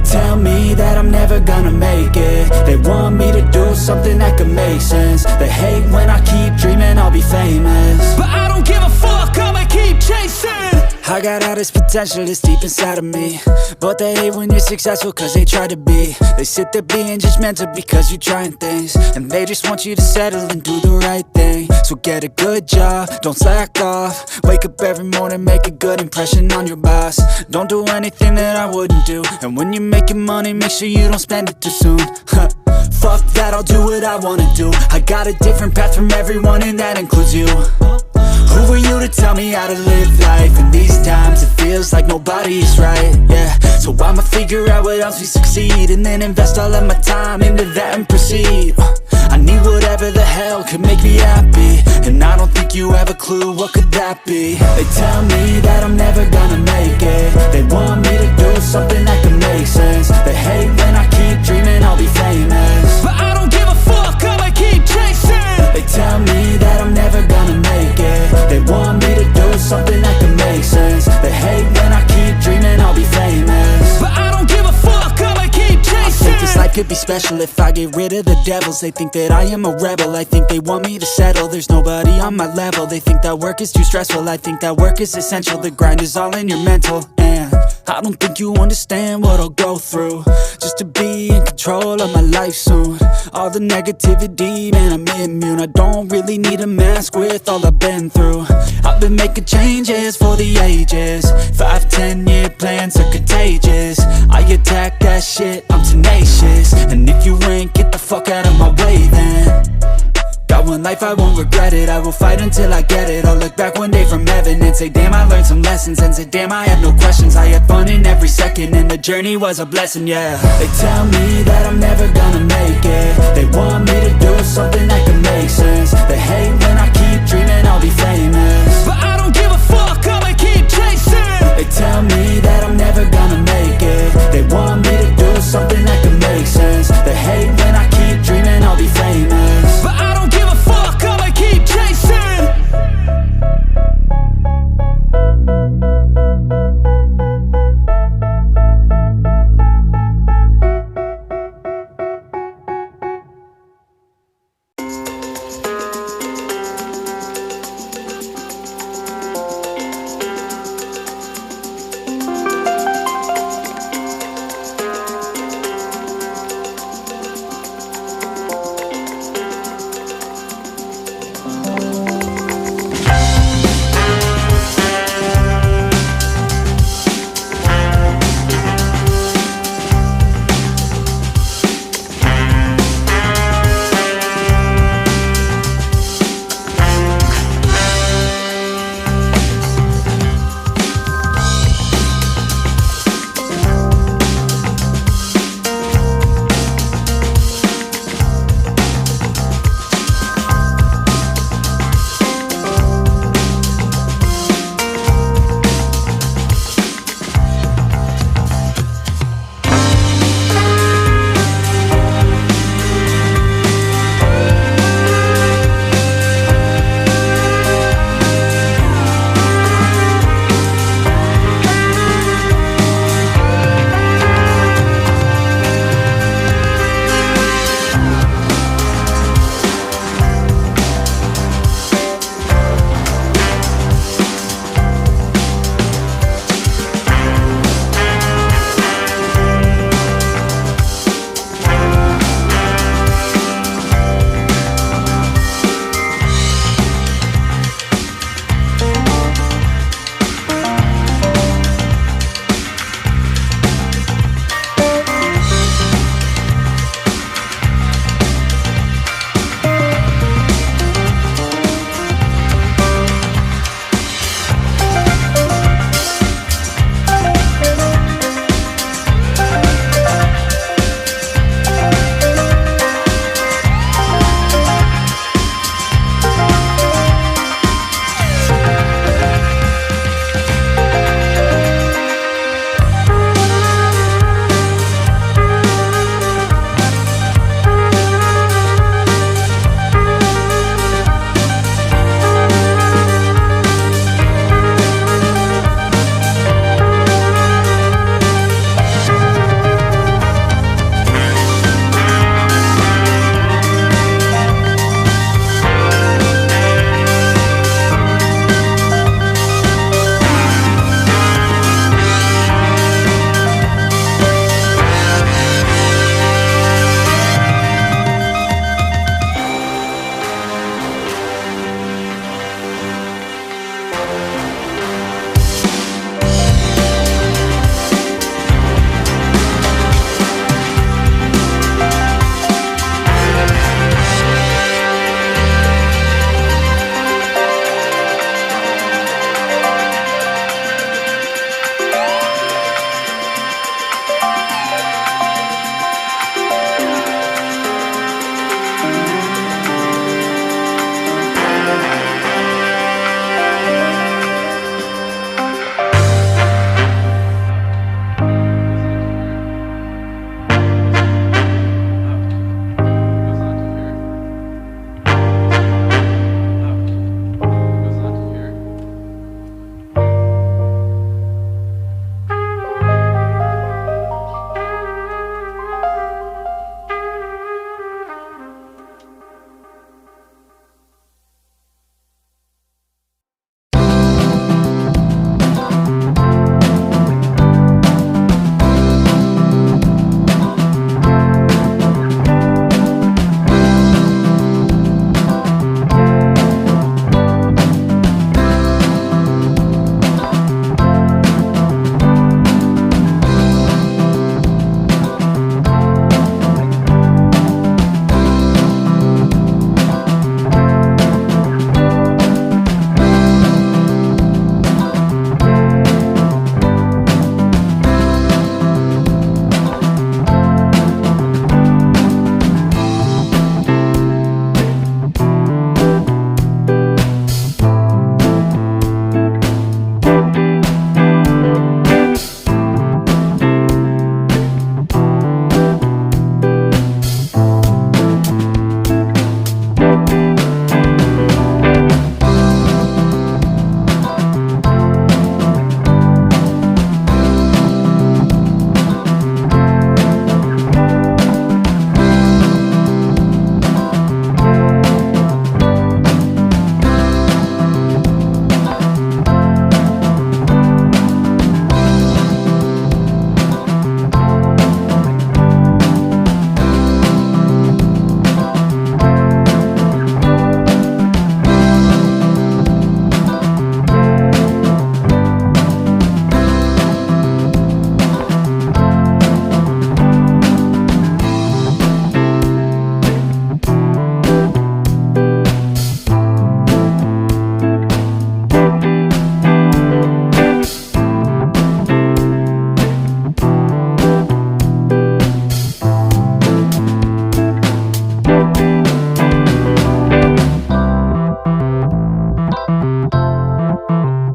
tell me that I'm never gonna make it. They want me to do something that could make sense. They hate when I keep dreaming I'll be famous, but I don't give a fuck, I'ma keep chasing. I got all this potential that's deep inside of me, but they hate when you're successful cause they try to be. They sit there being judgmental because you're trying things, and they just want you to settle and do the right thing. So get a good job, don't slack off. Wake up every morning, make a good impression on your boss. Don't do anything that I wouldn't do, and when you're making money, make sure you don't spend it too soon. Fuck that, I'll do what I wanna do. I got a different path from everyone and that includes you. Who are you to tell me how to live life? In these times it feels like nobody is right, yeah. So I'ma figure out what else we succeed, and then invest all of my time into that and proceed. I need whatever the hell could make me happy, and I don't think you have a clue what could that be. They tell me that I'm never gonna make it. They want me to do something that could make sense. They hate when I keep dreaming I'll be famous, but I don't give a fuck, I'ma keep chasing. They tell me that I'm never gonna make it. They want me to do something that can make sense. They hate when I keep dreaming I'll be famous, but I don't give a fuck, I'ma keep chasing. I think this life could be special if I get rid of the devils. They think that I am a rebel, I think they want me to settle. There's nobody on my level, they think that work is too stressful. I think that work is essential, the grind is all in your mental. And I don't think you understand what I'll go through just to be in control of my life soon. All the negativity, man, I'm immune. I don't really need a mask with all I've been through. I've been making changes for the ages. 5-10 year plans are contagious. I attack that shit, I'm tenacious. And if you ain't, get the fuck out of my way then. Got one life, I won't regret it. I will fight until I get it. I'll look back one day from heaven and say damn, I learned some lessons. And say damn, I had no questions. I had fun in every second, and the journey was a blessing, yeah. They tell me that I'm never gonna make it.